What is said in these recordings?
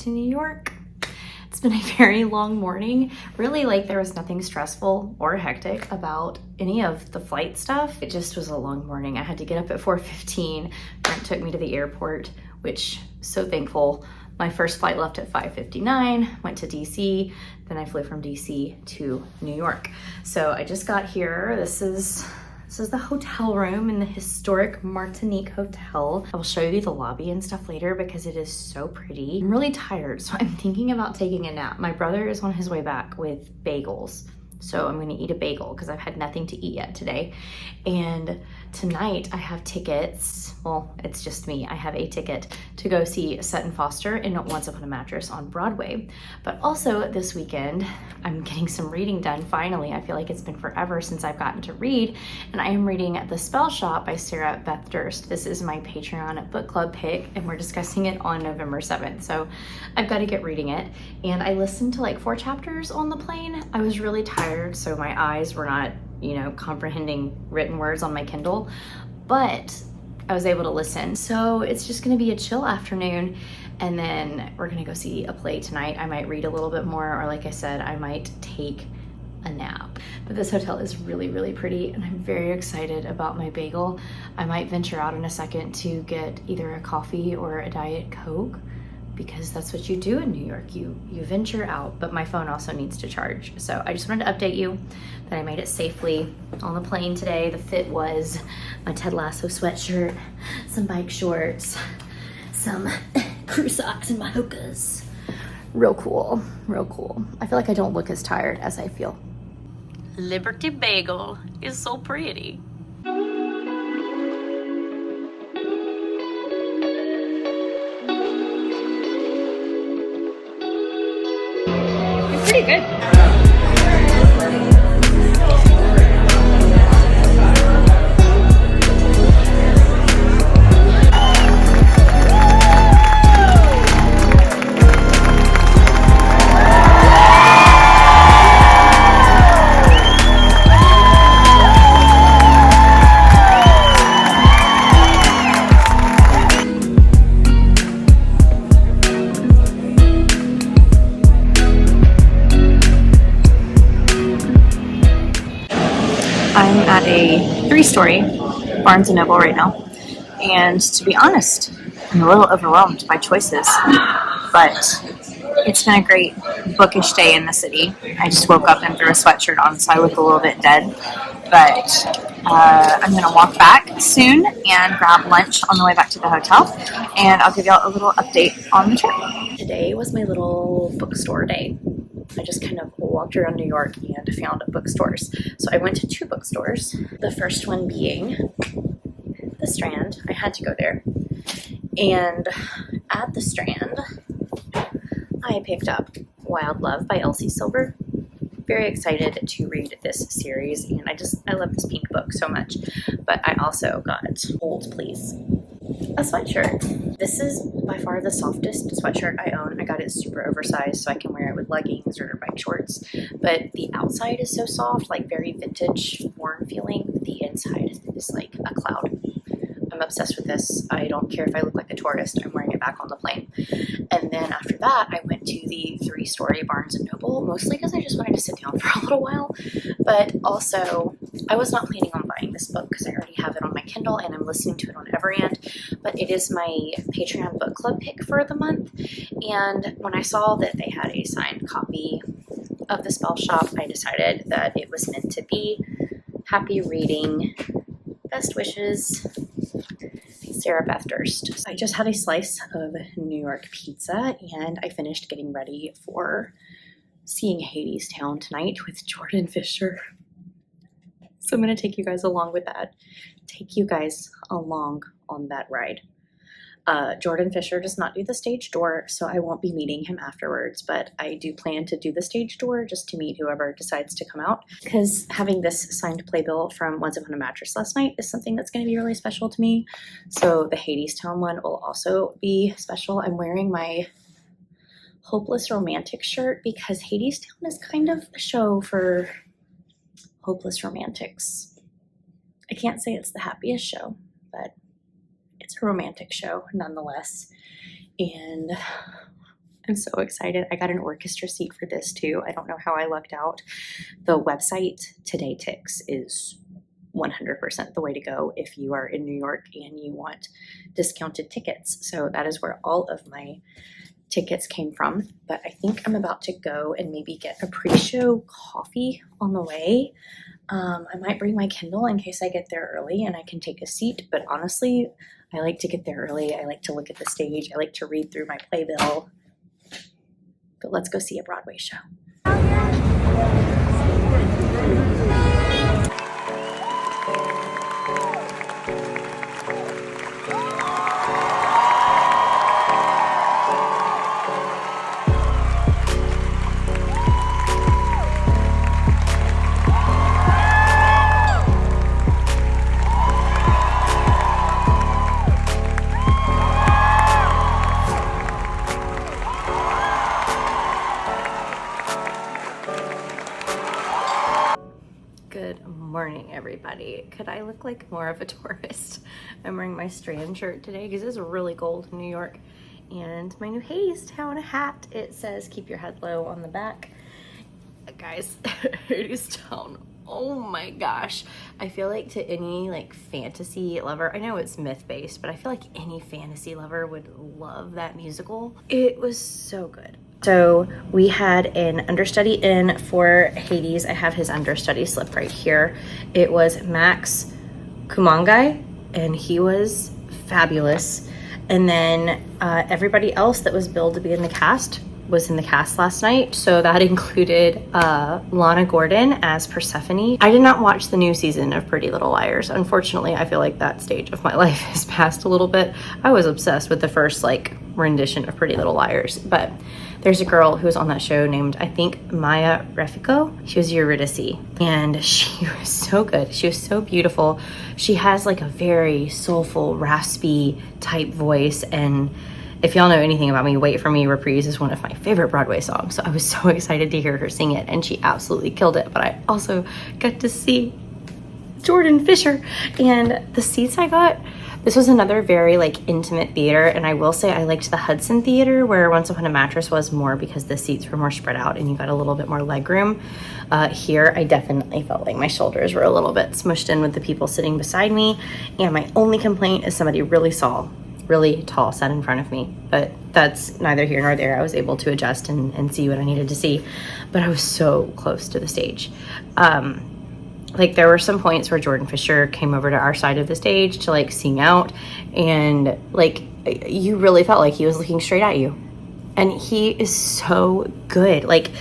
to New York. It's been a very long morning. Really, like, there was nothing stressful or hectic about any of the flight stuff. It just was a long morning. I had to get up at 4:15. Brent took me to the airport, which, so thankful. My first flight left at 5:59, went to DC, then I flew from DC to New York. So I just got here. This is the hotel room in the historic Martinique Hotel. I will show you the lobby and stuff later because it is so pretty. I'm really tired, so I'm thinking about taking a nap. My brother is on his way back with bagels. So I'm gonna eat a bagel because I've had nothing to eat yet today. And tonight I have tickets, well, it's just me. I have a ticket to go see Sutton Foster in Once Upon a Mattress on Broadway. But also this weekend, I'm getting some reading done finally. I feel like it's been forever since I've gotten to read. And I am reading The Spell Shop by Sarah Beth Durst. This is my Patreon book club pick and we're discussing it on November 7th. So I've got to get reading it. And I listened to like 4 chapters on the plane. I was really tired, so my eyes were not, you know, comprehending written words on my Kindle, but I was able to listen. So it's just gonna be a chill afternoon, and then we're gonna go see a play tonight. I might read a little bit more, or like I said, I might take a nap. But this hotel is really, really pretty, and I'm very excited about my bagel. I might venture out in a second to get either a coffee or a Diet Coke, because that's what you do in New York. You venture out, but my phone also needs to charge. So I just wanted to update you that I made it safely on the plane today. The fit was my Ted Lasso sweatshirt, some bike shorts, some crew socks, and my hokas. Real cool, real cool. I feel like I don't look as tired as I feel. Liberty Bagel is so pretty. Pretty good. I'm at a 3-story Barnes & Noble right now, and to be honest, I'm a little overwhelmed by choices, but it's been a great bookish day in the city. I just woke up and threw a sweatshirt on, so I look a little bit dead, but I'm going to walk back soon and grab lunch on the way back to the hotel, and I'll give y'all a little update on the trip. Today was my little bookstore day. I just kind of walked around New York and found bookstores. So I went to 2 bookstores. The first one being the Strand. I had to go there. And at the Strand, I picked up Wild Love by Elsie Silver. Very excited to read this series, and I love this pink book so much. But I also got, hold please, a sweatshirt. This is by far the softest sweatshirt I own. I got it super oversized so I can wear it with leggings or bike shorts. But the outside is so soft, like very vintage, worn feeling. But the inside is like a cloud. I'm obsessed with this. I don't care if I look like a tourist. I'm wearing it back on the plane. And then after that, I went to the 3-story Barnes & Noble, mostly because I just wanted to sit down for a little while. But also, I was not planning on buying this book because I already have it on my Kindle and I'm listening to it on every end. But it is my Patreon book club pick for the month. And when I saw that they had a signed copy of The Spell Shop, I decided that it was meant to be. Happy reading. Best wishes, Sarah Beth Durst. I just had a slice of New York pizza and I finished getting ready for seeing Hadestown tonight with Jordan Fisher. So I'm going to take you guys along with that. Take you guys along on that ride. Jordan Fisher does not do the stage door, so I won't be meeting him afterwards, but I do plan to do the stage door just to meet whoever decides to come out, because having this signed playbill from Once Upon a Mattress last night is something that's going to be really special to me. So the Hadestown one will also be special. I'm wearing my Hopeless Romantic shirt because Hadestown is kind of a show for hopeless romantics. I can't say it's the happiest show, but it's a romantic show nonetheless. And I'm so excited. I got an orchestra seat for this too. I don't know how I lucked out. The website Today Tix is 100% the way to go if you are in New York and you want discounted tickets. So that is where all of my tickets came from. But I think I'm about to go and maybe get a pre-show coffee on the way. I might bring my Kindle in case I get there early and I can take a seat. But honestly, I like to get there early. I like to look at the stage. I like to read through my playbill. But let's go see a Broadway show. Good morning, everybody. Could I look like more of a tourist? I'm wearing my Strand shirt today because it's really cold in New York. And my new Hadestown hat, it says keep your head low on the back. Guys, Hadestown, oh my gosh. I feel like to any like fantasy lover, I know it's myth-based, but I feel like any fantasy lover would love that musical. It was so good. So we had an understudy in for Hades. I have his understudy slip right here. It was Max Kumangai, and he was fabulous. And then everybody else that was billed to be in the cast was in the cast last night. So that included Lana Gordon as Persephone. I did not watch the new season of Pretty Little Liars. Unfortunately, I feel like that stage of my life has passed a little bit. I was obsessed with the first like rendition of Pretty Little Liars, but there's a girl who was on that show named, I think, Maya Refico. She was Eurydice, and she was so good. She was so beautiful. She has like a very soulful, raspy type voice, and if y'all know anything about me, Wait For Me Reprise is one of my favorite Broadway songs, so I was so excited to hear her sing it, and she absolutely killed it. But I also got to see Jordan Fisher, and the seats I got, this was another very like intimate theater, and I will say I liked the Hudson Theater where Once Upon a Mattress was more because the seats were more spread out and you got a little bit more leg room. Here I definitely felt like my shoulders were a little bit smushed in with the people sitting beside me, and my only complaint is somebody really tall sat in front of me, but that's neither here nor there. I was able to adjust and see what I needed to see, but I was so close to the stage. Like there were some points where Jordan Fisher came over to our side of the stage to like sing out, and like you really felt like he was looking straight at you, and he is so good. Like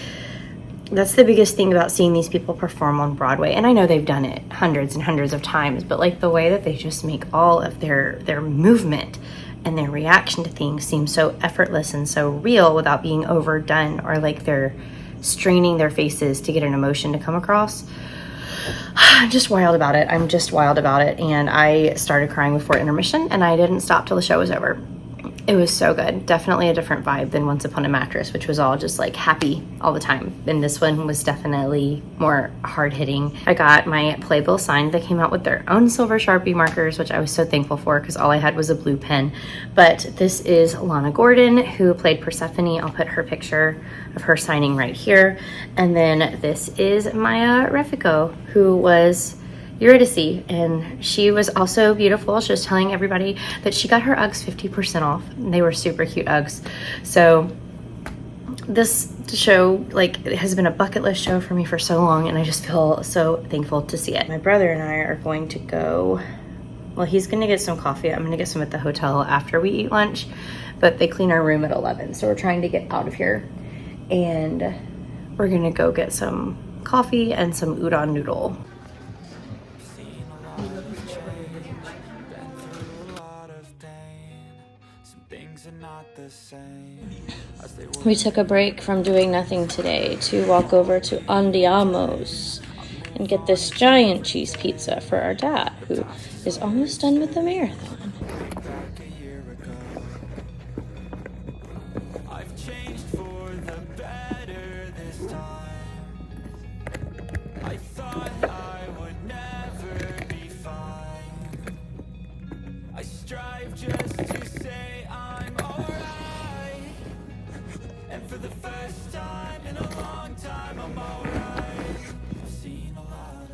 that's the biggest thing about seeing these people perform on Broadway, and I know they've done it hundreds and hundreds of times, but like the way that they just make all of their movement and their reaction to things seem so effortless and so real without being overdone, or like they're straining their faces to get an emotion to come across. I'm just wild about it. I'm just wild about it. And I started crying before intermission, and I didn't stop till the show was over. It was so good. Definitely a different vibe than Once Upon a Mattress, which was all just like happy all the time. And this one was definitely more hard hitting. I got my playbill signed. They came out with their own silver Sharpie markers, which I was so thankful for because all I had was a blue pen. But this is Lana Gordon, who played Persephone. I'll put her picture of her signing right here. And then this is Maya Refico, who was Eurydice, and she was also beautiful. She was telling everybody that she got her Uggs 50% off. They were super cute Uggs. So this show like has been a bucket list show for me for so long, and I just feel so thankful to see it. My brother and I are going to go, well, he's gonna get some coffee. I'm gonna get some at the hotel after we eat lunch, but they clean our room at 11, so we're trying to get out of here, and we're gonna go get some coffee and some udon noodle. We took a break from doing nothing today to walk over to Andiamo's and get this giant cheese pizza for our dad, who is almost done with the marathon.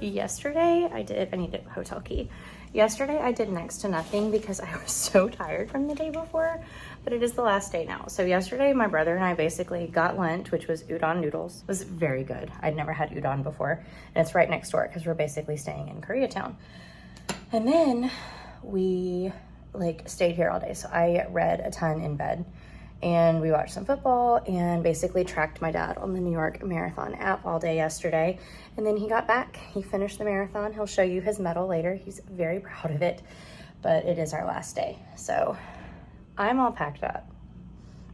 Yesterday I need a hotel key. Yesterday I did next to nothing because I was so tired from the day before, but it is the last day now. So yesterday my brother and I basically got lunch, which was udon noodles. It was very good. I'd never had udon before, and it's right next door because we're basically staying in Koreatown. And then we stayed here all day. So I read a ton in bed, and we watched some football and basically tracked my dad on the New York Marathon app all day yesterday. And then he got back, he finished the marathon. He'll show you his medal later. He's very proud of it, but it is our last day. So I'm all packed up.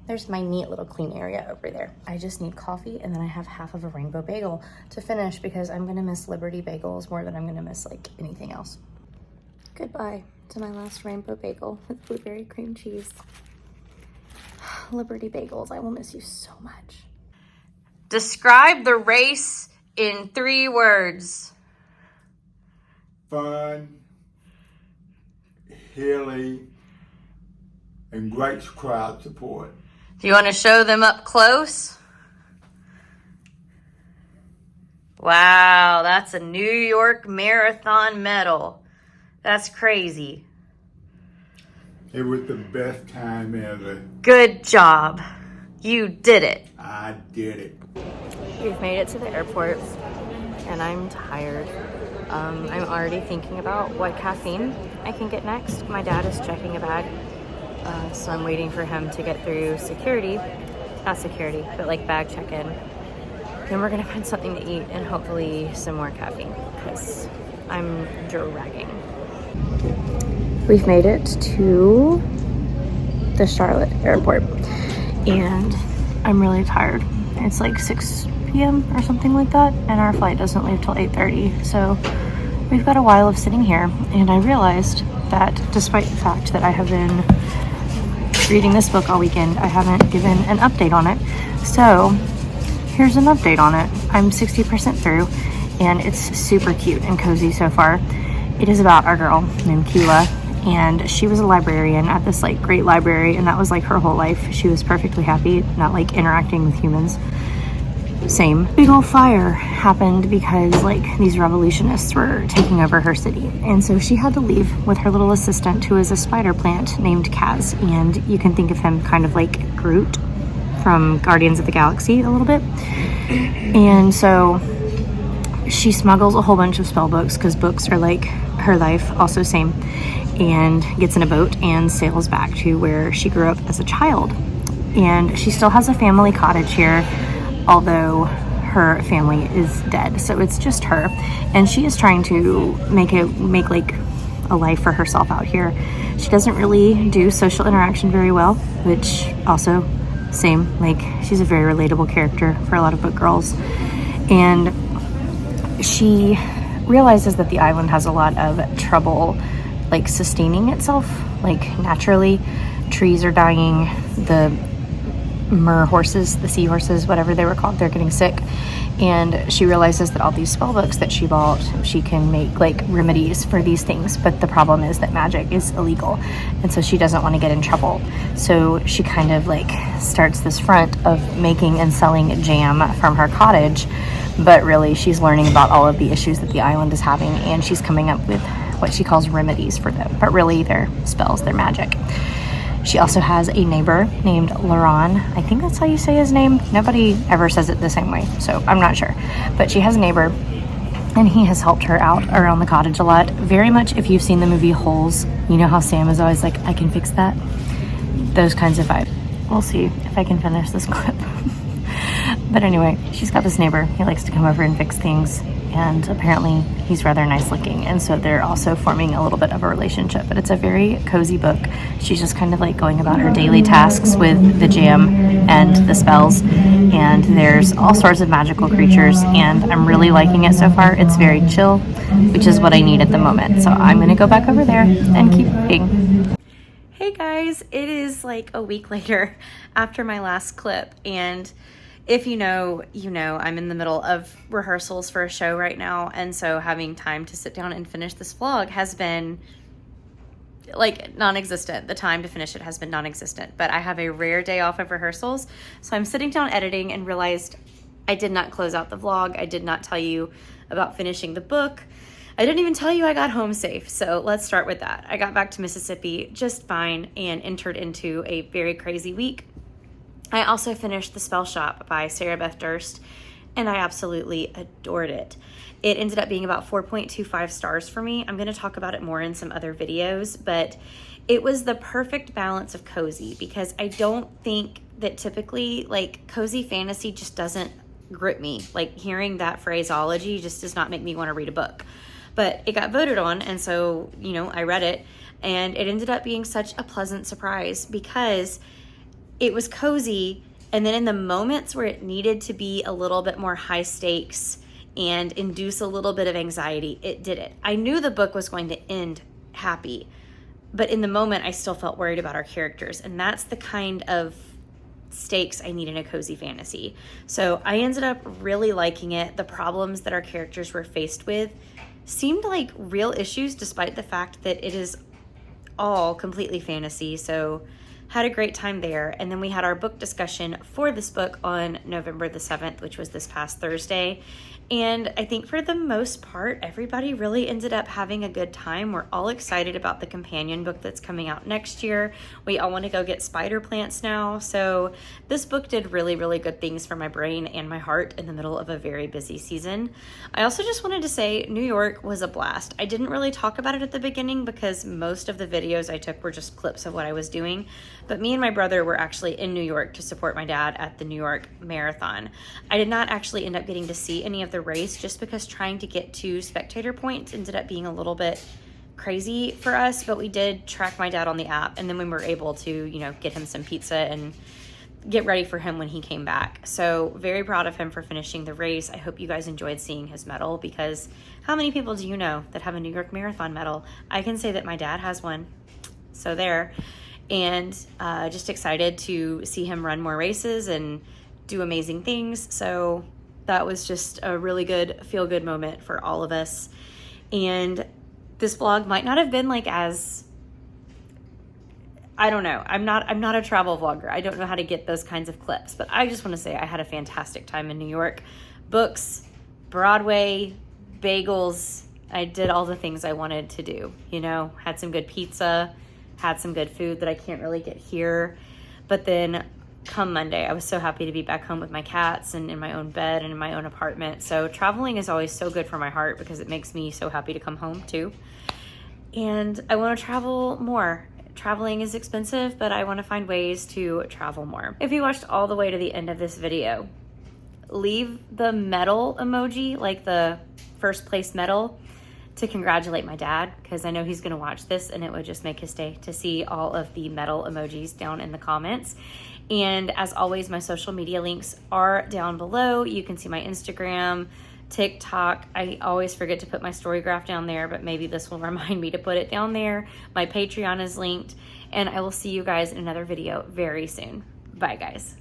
There's my neat little clean area over there. I just need coffee, and then I have half of a rainbow bagel to finish because I'm gonna miss Liberty bagels more than I'm gonna miss anything else. Goodbye to my last rainbow bagel with blueberry cream cheese. Liberty bagels, I will miss you so much. Describe the race in 3 words. Fun, hilly, and great crowd support. Do you want to show them up close? Wow, that's a New York Marathon medal. That's crazy. It was the best time ever. Good job. You did it. I did it. We've made it to the airport, and I'm tired. I'm already thinking about what caffeine I can get next. My dad is checking a bag, so I'm waiting for him to get through security. Not security, but bag check-in. Then we're gonna find something to eat and hopefully some more caffeine because I'm dragging. We've made it to the Charlotte airport, and I'm really tired. It's 6 p.m. or something like that, and our flight doesn't leave till 8:30. So we've got a while of sitting here, and I realized that despite the fact that I have been reading this book all weekend, I haven't given an update on it. So here's an update on it. I'm 60% through, and it's super cute and cozy so far. It is about our girl named Keela, and she was a librarian at this great library, and that was her whole life. She was perfectly happy, not interacting with humans. Same. Big old fire happened because these revolutionists were taking over her city, and so she had to leave with her little assistant, who is a spider plant named Kaz, and you can think of him kind of like Groot from Guardians of the Galaxy a little bit. And so she smuggles a whole bunch of spell books, because books are her life, also same, and gets in a boat and sails back to where she grew up as a child. And she still has a family cottage here, although her family is dead, so it's just her, and she is trying to make a life for herself out here. She doesn't really do social interaction very well, which also same, she's a very relatable character for a lot of book girls. And she realizes that the island has a lot of trouble sustaining itself, naturally. Trees are dying, the horses, the seahorses, whatever they were called, they're getting sick. And she realizes that all these spell books that she bought, she can make remedies for these things, but the problem is that magic is illegal, and so she doesn't want to get in trouble. So she kind of starts this front of making and selling jam from her cottage, but really she's learning about all of the issues that the island is having, and she's coming up with what she calls remedies for them, but really they're spells, they're magic. She also has a neighbor named Laron. I think that's how you say his name. Nobody ever says it the same way, so I'm not sure. But she has a neighbor, and he has helped her out around the cottage a lot. Very much, if you've seen the movie Holes, you know how Sam is always I can fix that? Those kinds of vibes. We'll see if I can finish this clip. But anyway, she's got this neighbor. He likes to come over and fix things, and apparently he's rather nice looking, and so they're also forming a little bit of a relationship. But it's a very cozy book. She's just kind of going about her daily tasks with the jam and the spells, and there's all sorts of magical creatures, and I'm really liking it so far. It's very chill, which is what I need at the moment. So I'm gonna go back over there and keep reading. Hey guys, it is a week later after my last clip, and if you know, I'm in the middle of rehearsals for a show right now, and so having time to sit down and finish this vlog has been non-existent. The time to finish it has been non-existent, but I have a rare day off of rehearsals, so I'm sitting down editing and realized I did not close out the vlog. I did not tell you about finishing the book. I didn't even tell you I got home safe. So let's start with that. I got back to Mississippi just fine and entered into a very crazy week. I also finished The Spell Shop by Sarah Beth Durst, and I absolutely adored it. It ended up being about 4.25 stars for me. I'm going to talk about it more in some other videos, but it was the perfect balance of cozy, because I don't think that typically, like, cozy fantasy just doesn't grip me. Like, hearing that phraseology just does not make me want to read a book. But it got voted on, and so, you know, I read it, and it ended up being such a pleasant surprise because it was cozy, and then in the moments where it needed to be a little bit more high stakes and induce a little bit of anxiety, it did it. I knew the book was going to end happy, but in the moment I still felt worried about our characters, and that's the kind of stakes I need in a cozy fantasy. So I ended up really liking it. The problems that our characters were faced with seemed like real issues, despite the fact that it is all completely fantasy. So had a great time there. And then we had our book discussion for this book on November the 7th, which was this past Thursday. And I think for the most part, everybody really ended up having a good time. We're all excited about the companion book that's coming out next year. We all want to go get spider plants now. So this book did really, really good things for my brain and my heart in the middle of a very busy season. I also just wanted to say New York was a blast. I didn't really talk about it at the beginning because most of the videos I took were just clips of what I was doing. But me and my brother were actually in New York to support my dad at the New York Marathon. I did not actually end up getting to see any of the race just because trying to get to spectator points ended up being a little bit crazy for us, but we did track my dad on the app, and then we were able to, you know, get him some pizza and get ready for him when he came back. So very proud of him for finishing the race. I hope you guys enjoyed seeing his medal, because how many people do you know that have a New York Marathon medal? I can say that my dad has one. So there. And just excited to see him run more races and do amazing things. So that was just a really good feel-good moment for all of us. And this vlog might not have been like as, I don't know, I'm not a travel vlogger. I don't know how to get those kinds of clips, but I just want to say I had a fantastic time in New York. Books, Broadway, bagels. I did all the things I wanted to do, you know, had some good pizza, had some good food that I can't really get here. But then come Monday, I was so happy to be back home with my cats and in my own bed and in my own apartment. So traveling is always so good for my heart because it makes me so happy to come home too. And I want to travel more. Traveling is expensive, but I want to find ways to travel more. If you watched all the way to the end of this video, leave the medal emoji, like the first place medal, to congratulate my dad, because I know he's going to watch this and it would just make his day to see all of the medal emojis down in the comments. And as always, my social media links are down below. You can see my Instagram, TikTok. I always forget to put my story graph down there, but maybe this will remind me to put it down there. My Patreon is linked, and I will see you guys in another video very soon. Bye, guys.